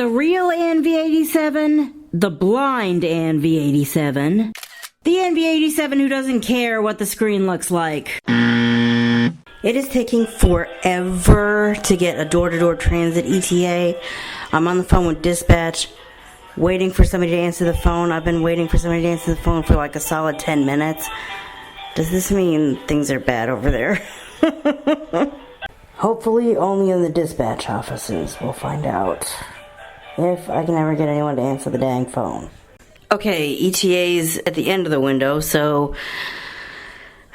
The real NV87, the blind NV87, the NV87 who doesn't care what the screen looks like. It is taking forever to get a door-to-door transit ETA. I'm on the phone with dispatch, waiting for somebody to answer the phone. I've been waiting for somebody to answer the phone for like a solid 10 minutes. Does this mean things are bad over there? Hopefully only in the dispatch offices. We'll find out if I can ever get anyone to answer the dang phone. Okay, ETA's at the end of the window, so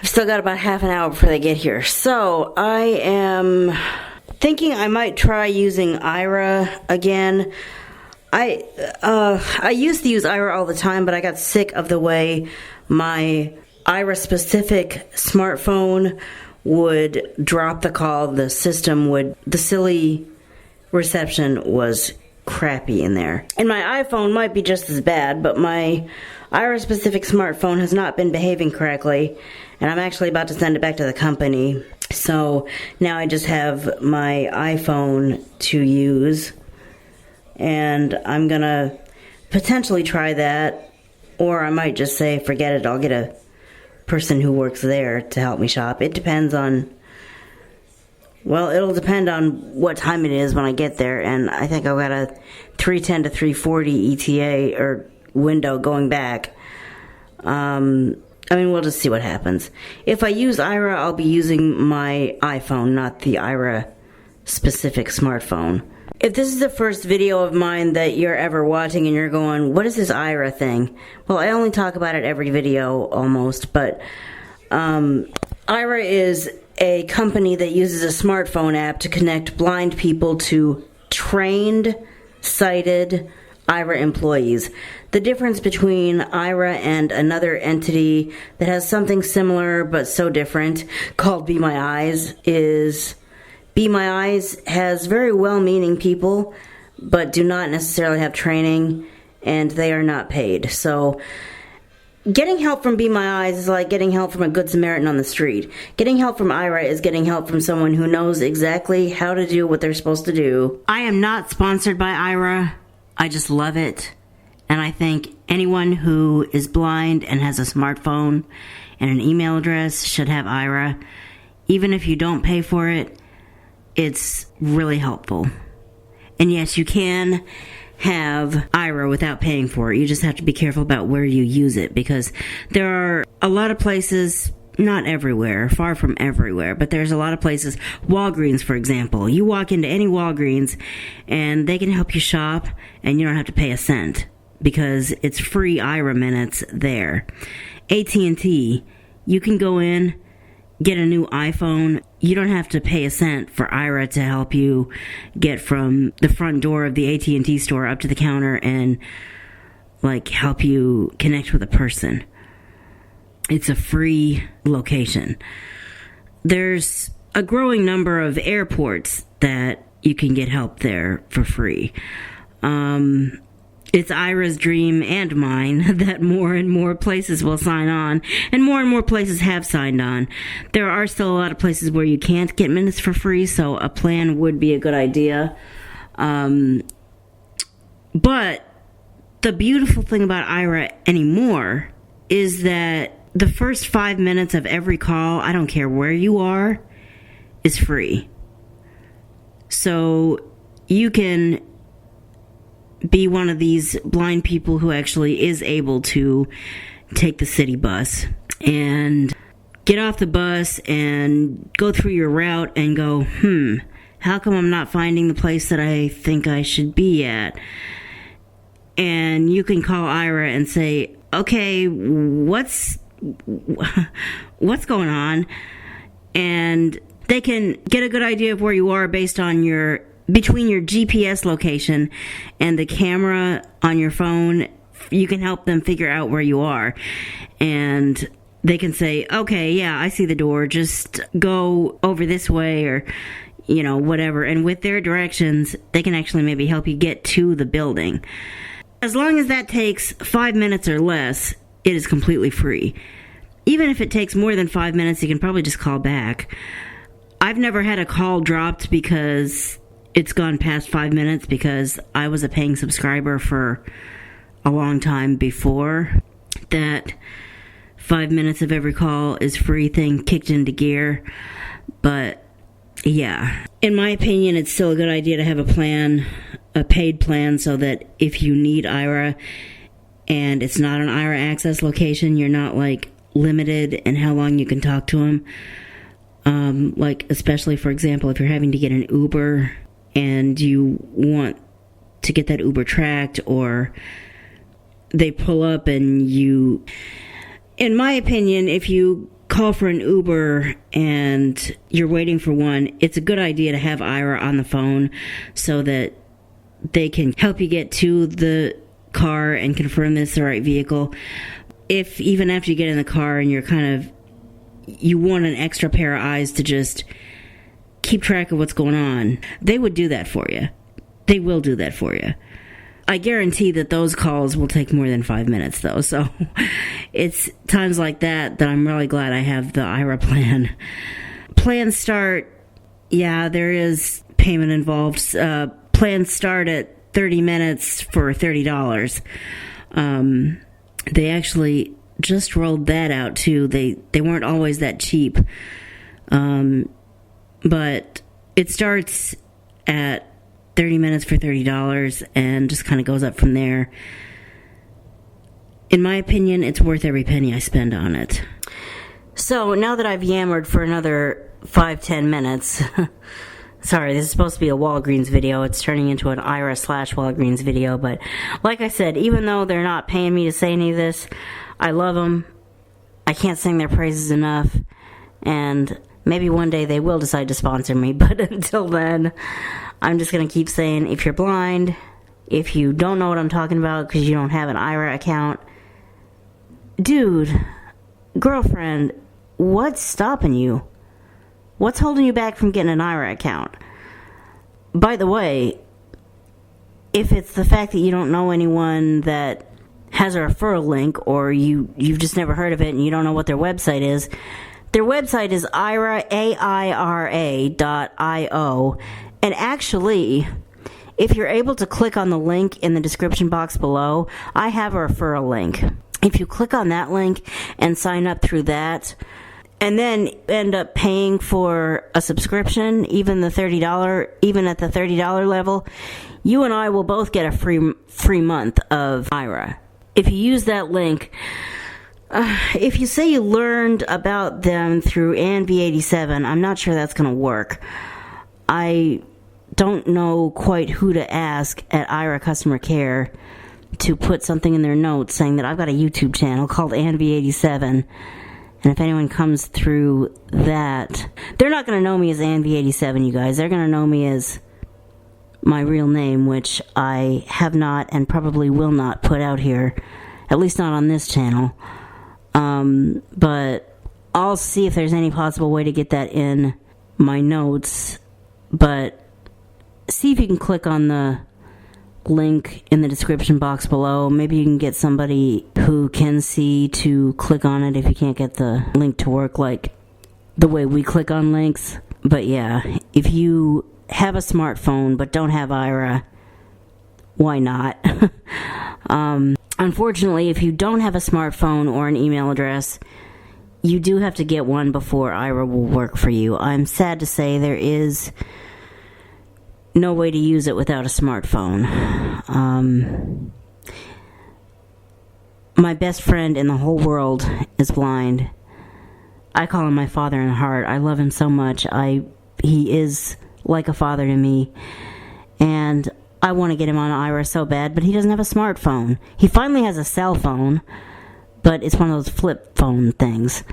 I've still got about half an hour before they get here. So I am thinking I might try using Aira again. I used to use Aira all the time, but I got sick of the way my Aira-specific smartphone would drop the call. The silly reception was crappy in there. And my iPhone might be just as bad, but my Aira-specific smartphone has not been behaving correctly, and I'm actually about to send it back to the company. So now I just have my iPhone to use, and I'm gonna potentially try that, or I might just say, forget it, I'll get a person who works there to help me shop. It depends on, well, it'll depend on what time it is when I get there, and I think I've got a 3:10 to 3:40 ETA, or window going back. I mean, we'll just see what happens. If I use Aira, I'll be using my iPhone, not the Aira-specific smartphone. If this is the first video of mine that you're ever watching and you're going, what is this Aira thing? Well, I only talk about it every video, almost, but Aira is a company that uses a smartphone app to connect blind people to trained, sighted Aira employees. The difference between Aira and another entity that has something similar but so different called Be My Eyes is Be My Eyes has very well-meaning people, but do not necessarily have training, and they are not paid. So getting help from Be My Eyes is like getting help from a good Samaritan on the street. Getting help from Aira is getting help from someone who knows exactly how to do what they're supposed to do. I am not sponsored by Aira. I just love it. And I think anyone who is blind and has a smartphone and an email address should have Aira. Even if you don't pay for it, it's really helpful. And yes, you can have Aira without paying for it. You just have to be careful about where you use it, because there are a lot of places, not everywhere, far from everywhere, but there's a lot of places. Walgreens, for example. You walk into any Walgreens and they can help you shop and you don't have to pay a cent because it's free Aira minutes there. AT&T, you can go in, get a new iPhone. You don't have to pay a cent for Aira to help you get from the front door of the AT&T store up to the counter and help you connect with a person. It's a free location. There's a growing number of airports that you can get help there for free. It's Aira's dream and mine that more and more places will sign on, and more places have signed on. There are still a lot of places where you can't get minutes for free, so a plan would be a good idea. But the beautiful thing about Aira anymore is that the first 5 minutes of every call, I don't care where you are, is free. So you can be one of these blind people who actually is able to take the city bus and get off the bus and go through your route and go, how come I'm not finding the place that I think I should be at? And you can call Aira and say, okay, what's going on? And they can get a good idea of where you are based on between your GPS location and the camera on your phone. You can help them figure out where you are. And they can say, okay, yeah, I see the door. Just go over this way, or, whatever. And with their directions, they can actually maybe help you get to the building. As long as that takes 5 minutes or less, it is completely free. Even if it takes more than 5 minutes, you can probably just call back. I've never had a call dropped because it's gone past 5 minutes because I was a paying subscriber for a long time before that 5 minutes of every call is free thing kicked into gear. But yeah, in my opinion, it's still a good idea to have a plan, a paid plan, so that if you need Aira and it's not an Aira access location, you're not like limited in how long you can talk to them. Like especially, for example, if you're having to get an Uber and you want to get that Uber tracked, or they pull up and you, in my opinion, if you call for an Uber and you're waiting for one, it's a good idea to have Aira on the phone so that they can help you get to the car and confirm that it's the right vehicle. If even after you get in the car and you want an extra pair of eyes to just keep track of what's going on, they would do that for you. They will do that for you. I guarantee that those calls will take more than 5 minutes, though. So it's times like that I'm really glad I have the Aira plan. Plan start, yeah, there is payment involved. Plans start at 30 minutes for $30. They actually just rolled that out, too. They weren't always that cheap. But it starts at 30 minutes for $30 and just kind of goes up from there. In my opinion, it's worth every penny I spend on it. So now that I've yammered for another 5-10 minutes, sorry, this is supposed to be a Walgreens video. It's turning into an Aira/Walgreens video. But like I said, even though they're not paying me to say any of this, I love them. I can't sing their praises enough. And maybe one day they will decide to sponsor me. But until then, I'm just going to keep saying, if you're blind, if you don't know what I'm talking about because you don't have an Aira account, dude, girlfriend, what's stopping you? What's holding you back from getting an Aira account? By the way, if it's the fact that you don't know anyone that has a referral link, or you've just never heard of it and you don't know what their website is, their website is Aira, AIRA.io. And actually, if you're able to click on the link in the description box below, I have a referral link. If you click on that link and sign up through that, and then end up paying for a subscription, even at the $30 level, you and I will both get a free month of Aira. If you use that link, if you say you learned about them through ANV87, I'm not sure that's going to work. I don't know quite who to ask at Aira customer care to put something in their notes saying that I've got a YouTube channel called ANV87, and if anyone comes through that, they're not going to know me as ANV87, you guys. They're going to know me as my real name, which I have not and probably will not put out here, at least not on this channel. But I'll see if there's any possible way to get that in my notes. But see if you can click on the link in the description box below. Maybe you can get somebody who can see to click on it if you can't get the link to work like the way we click on links. But yeah, if you have a smartphone but don't have Aira, why not? Unfortunately, if you don't have a smartphone or an email address, you do have to get one before Aira will work for you. I'm sad to say there is no way to use it without a smartphone. My best friend in the whole world is blind. I call him my father in heart. I love him so much. He is like a father to me. And I want to get him on Aira so bad, but he doesn't have a smartphone. He finally has a cell phone, but it's one of those flip phone things.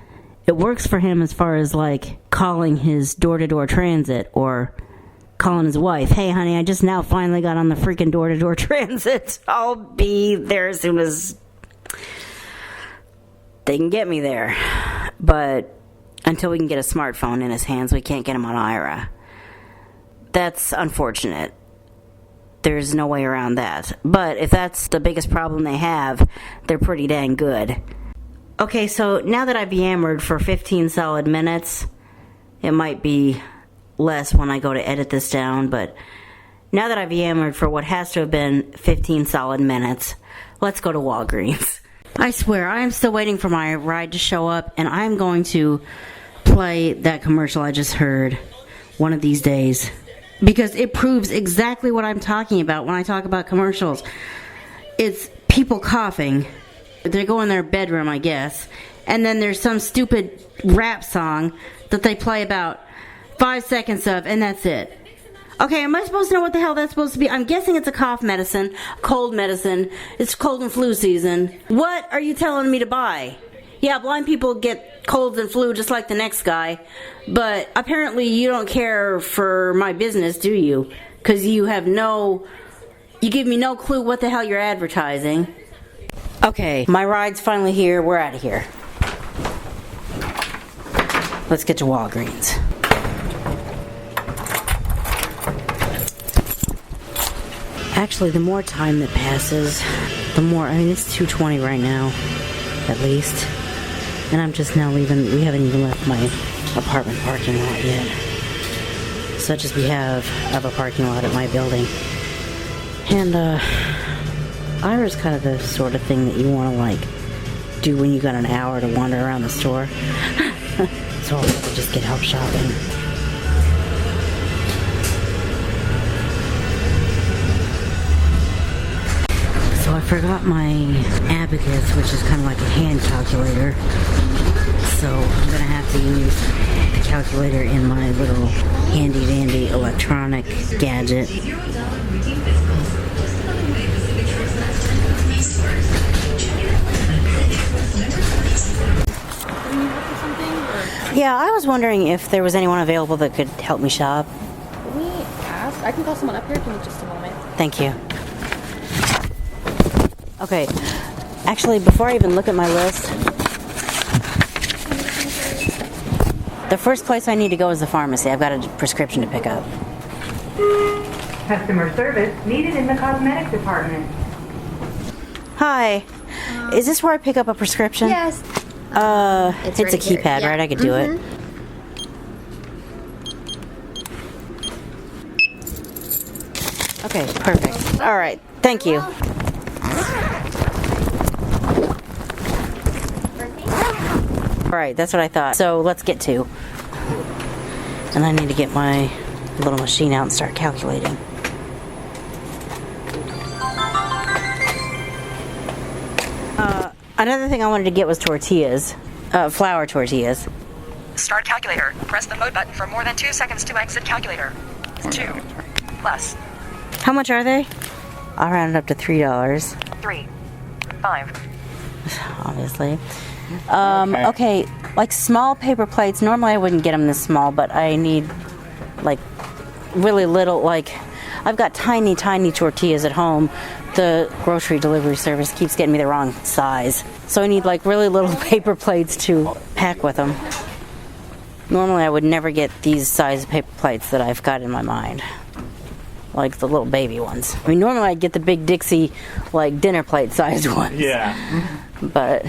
It works for him as far as like calling his door-to-door transit or calling his wife, hey honey, I just now finally got on the freaking door-to-door transit. I'll be there as soon as they can get me there. But until we can get a smartphone in his hands, we can't get him on Aira. That's unfortunate. There's no way around that. But if that's the biggest problem they have, they're pretty dang good. Okay, so now that I've yammered for 15 solid minutes, it might be less when I go to edit this down, but Now that I've yammered for what has to have been 15 solid minutes, let's go to Walgreens. I swear, I am still waiting for my ride to show up, and I'm going to play that commercial I just heard one of these days. Because it proves exactly what I'm talking about when I talk about commercials. It's people coughing. They go in their bedroom, I guess. And then there's some stupid rap song that they play about 5 seconds of, and that's it. Okay, am I supposed to know what the hell that's supposed to be? I'm guessing it's a cough medicine, cold medicine. It's cold and flu season. What are you telling me to buy? Yeah, blind people get colds and flu just like the next guy. But apparently you don't care for my business, do you? Because you give me no clue what the hell you're advertising. Okay, my ride's finally here. We're out of here. Let's get to Walgreens. Actually, the more time that passes, the more, it's 2:20 right now, at least. And I'm just now leaving. We haven't even left my apartment parking lot yet. Such as we have of a parking lot at my building. And, Aira's kind of the sort of thing that you want to, do when you got an hour to wander around the store. So I'll probably just get help shopping. So I forgot my abacus, which is kind of like a hand calculator. So I'm going to have to use the calculator in my little handy-dandy electronic gadget. Yeah, I was wondering if there was anyone available that could help me shop. Let me ask. I can call someone up here. Give me just a moment. Thank you. Okay, actually, before I even look at my list, the first place I need to go is the pharmacy. I've got a prescription to pick up. Customer service needed in the cosmetic department. Hi. Is this where I pick up a prescription? Yes. It's right a keypad, here. right? I could do it. Okay, perfect. All right, thank you. All right, that's what I thought. So let's get to. And I need to get my little machine out and start calculating. Another thing I wanted to get was tortillas. Flour tortillas. Start calculator. Press the mode button for more than 2 seconds to exit calculator. 2 plus How much are they? I'll round it up to $3. 3 5. Obviously. Okay, like small paper plates. Normally I wouldn't get them this small, but I need like really little, like I've got tiny tortillas at home. The grocery delivery service keeps getting me the wrong size. So I need like really little paper plates to pack with them. Normally I would never get these size paper plates that I've got in my mind. Like the little baby ones. I mean, normally I'd get the big Dixie, like dinner plate sized ones. Yeah. But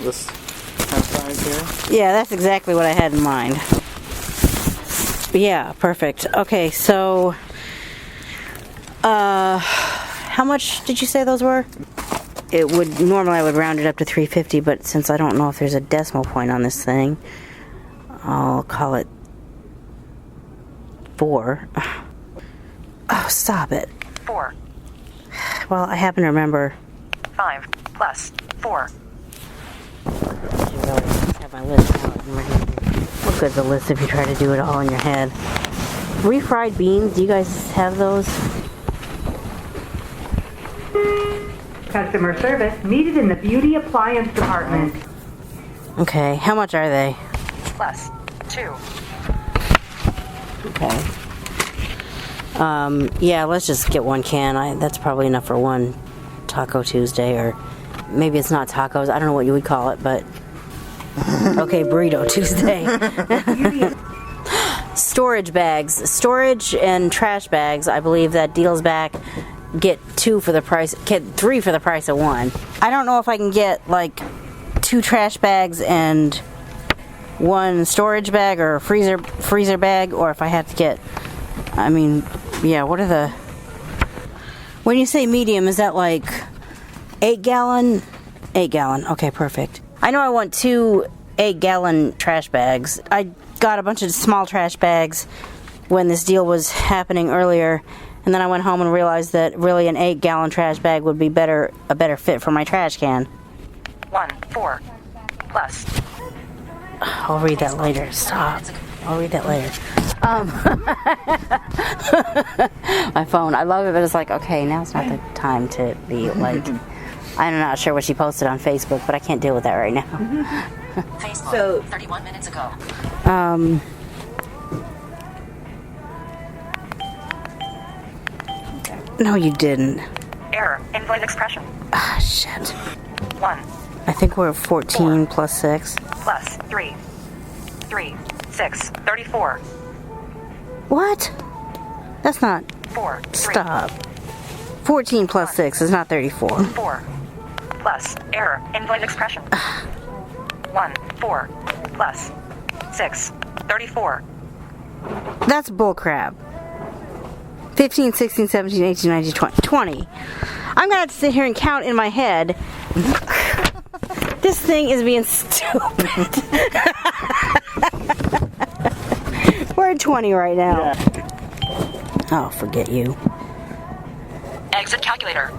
This kind of size here? yeah, that's exactly what I had in mind. Yeah, perfect. Okay, so how much did you say those were? Normally I would round it up to $3.50, but since I don't know if there's a decimal point on this thing, I'll call it 4. Oh, stop it. 4 Well, I happen to remember. 5 plus 4. I should really have my list out and ready. What good's a list if you try to do it all in your head? Refried beans, do you guys have those? Customer service needed in the beauty appliance department. Okay, how much are they? Plus 2. Okay. Yeah, let's just get 1 can. That's probably enough for one Taco Tuesday, or maybe it's not tacos. I don't know what you would call it, but okay, Burrito Tuesday. Storage bags. Storage and trash bags, I believe that deals back. Get 3 for the price of 1. I don't know if I can get like 2 trash bags and 1 storage bag or freezer bag, or if I have to get, Yeah, what are the... When you say medium, is that like 8 gallon? 8 gallon. Okay, perfect. I know I want 2 8-gallon trash bags. I got a bunch of small trash bags when this deal was happening earlier, and then I went home and realized that really an 8-gallon trash bag would be a better fit for my trash can. 1, 4, plus. I'll read that later. Stop. I'll read that later. My phone. I love it, but it's like, okay, now's not the time to be like... I'm not sure what she posted on Facebook, but I can't deal with that right now. Facebook, So, 31 minutes ago. No, you didn't. Error. Invalid expression. Ah, shit. 1 I think we're at 14 plus 6. plus 3. 3, 6, 34. What? That's not... 4, 3. Stop. 14 plus 6 is not 34. 4 plus error. Invalid expression. 1, 4 plus 6, 34. That's bullcrap. 15, 16, 17, 18, 19, 20. I'm gonna have to sit here and count in my head. This thing is being stupid. We're at 20 right now. Yeah. Oh, forget you. Exit calculator.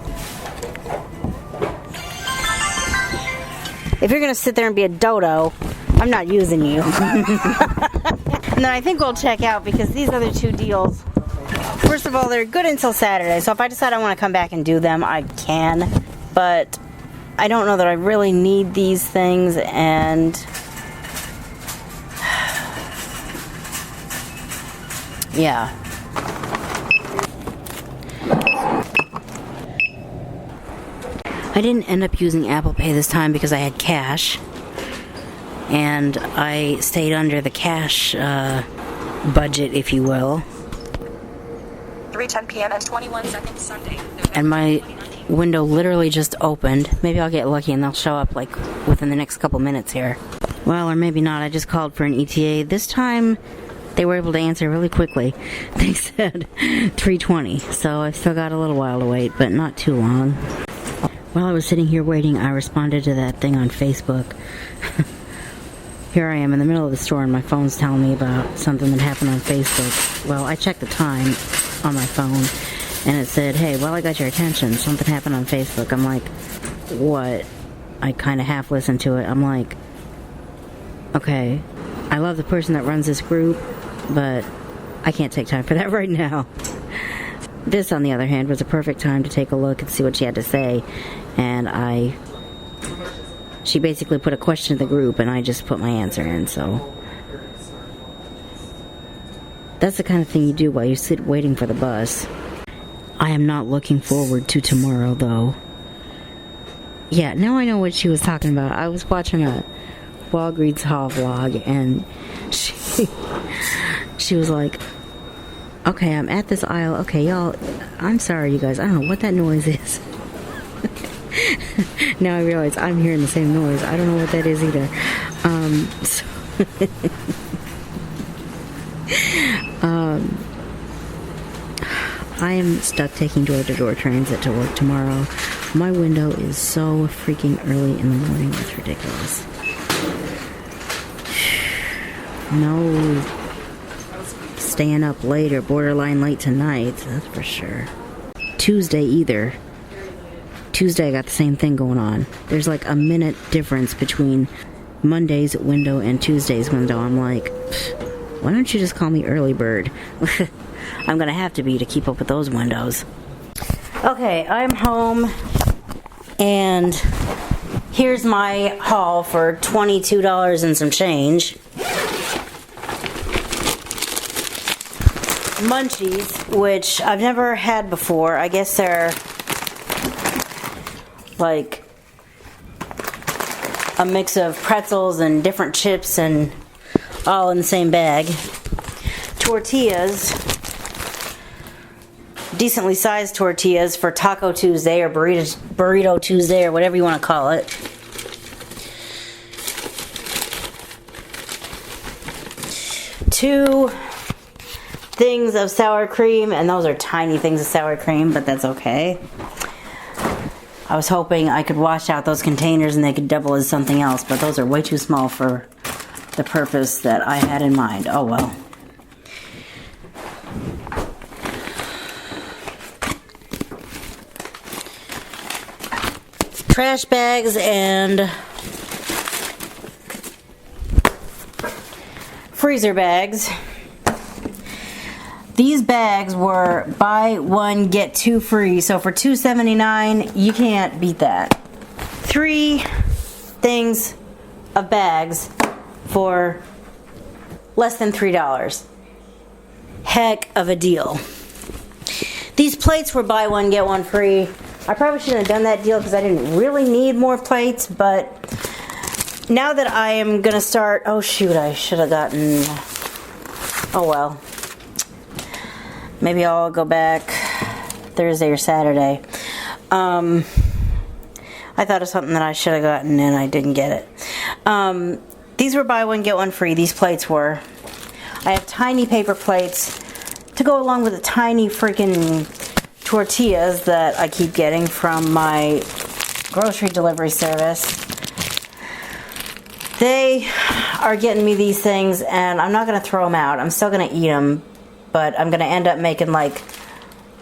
If you're gonna sit there and be a dodo, I'm not using you. And then I think we'll check out because these other 2 deals, first of all, they're good until Saturday. So if I decide I want to come back and do them, I can. But I don't know that I really need these things, and yeah. I didn't end up using Apple Pay this time because I had cash, and I stayed under the cash budget, if you will. 3:10 p.m. and 21 seconds Sunday. And my window literally just opened. Maybe I'll get lucky and they'll show up like within the next couple minutes here. Well, or maybe not. I just called for an ETA. This time they were able to answer really quickly. They said 3:20, so I've still got a little while to wait, but not too long. While I was sitting here waiting, I responded to that thing on Facebook. Here I am in the middle of the store and my phone's telling me about something that happened on Facebook. Well, I checked the time on my phone and it said, hey, well, I got your attention. Something happened on Facebook. I'm like, what? I kind of half listened to it. I'm like, okay, I love the person that runs this group, but I can't take time for that right now. This, on the other hand, was a perfect time to take a look and see what she had to say. And she basically put a question in the group and I just put my answer in, so. That's the kind of thing you do while you sit waiting for the bus. I am not looking forward to tomorrow, though. Yeah, now I know what she was talking about. I was watching a Walgreens haul vlog and she was like, okay, I'm at this aisle. Okay, y'all, I'm sorry, you guys. I don't know what that noise is. Now I realize I'm hearing the same noise. I don't know what that is either. I am stuck taking door-to-door transit to work tomorrow. My window is so freaking early in the morning. It's ridiculous. No staying up late or borderline late tonight, that's for sure. Tuesday either. Tuesday I got the same thing going on. There's like a minute difference between Monday's window and Tuesday's window. I'm like, why don't you just call me early bird? I'm gonna have to be to keep up with those windows. Okay, I'm home and here's my haul for $22 and some change. Munchies, which I've never had before. I guess they're like a mix of pretzels and different chips and all in the same bag. Tortillas, decently sized tortillas for Taco Tuesday or Burrito Tuesday or whatever you want to call it. things of sour cream, and those are tiny things of sour cream, but that's okay. I was hoping I could wash out those containers and they could double as something else, but those are way too small for the purpose that I had in mind. Oh well. Trash bags and freezer bags. These bags were buy one get two free, so for $2.79 you can't beat that. 3 things of bags for less than $3. Heck of a deal. These plates were buy one get one free. I probably shouldn't have done that deal because I didn't really need more plates, but now that I am gonna start, oh shoot, I should have gotten, oh well. Maybe I'll go back Thursday or Saturday. I thought of something that I should have gotten and I didn't get it. These were buy one get one free. These plates were. I have tiny paper plates to go along with the tiny freaking tortillas that I keep getting from my grocery delivery service. They are getting me these things, and I'm not going to throw them out. I'm still going to eat them, but I'm going to end up making like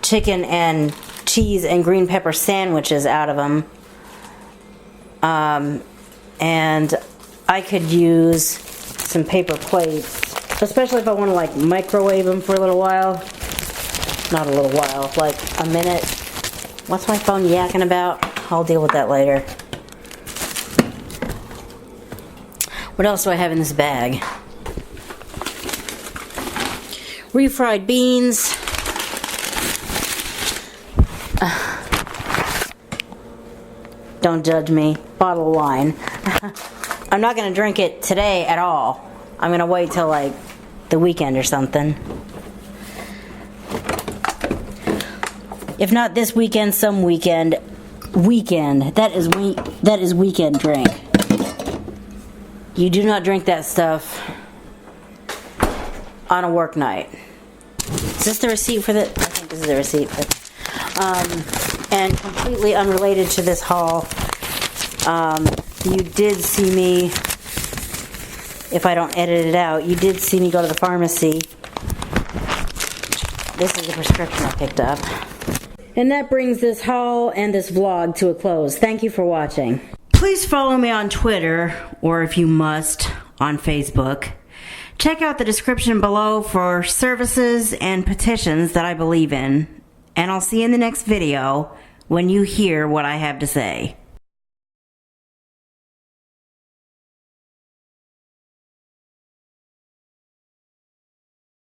chicken and cheese and green pepper sandwiches out of them. And I could use some paper plates, especially if I want to like microwave them for a little while. Not a little while, like a minute. What's my phone yakking about? I'll deal with that later. What else do I have in this bag? Refried beans. Don't judge me. Bottle of wine. I'm not going to drink it today at all. I'm going to wait till like the weekend or something. If not this weekend, some weekend. That is weekend drink. You do not drink that stuff on a work night. Is this the receipt for the? I think this is the receipt. And completely unrelated to this haul, you did see me. If I don't edit it out, you did see me go to the pharmacy. This is the prescription I picked up. And that brings this haul and this vlog to a close. Thank you for watching. Please follow me on Twitter, or if you must, on Facebook. Check out the description below for services and petitions that I believe in. And I'll see you in the next video when you hear what I have to say.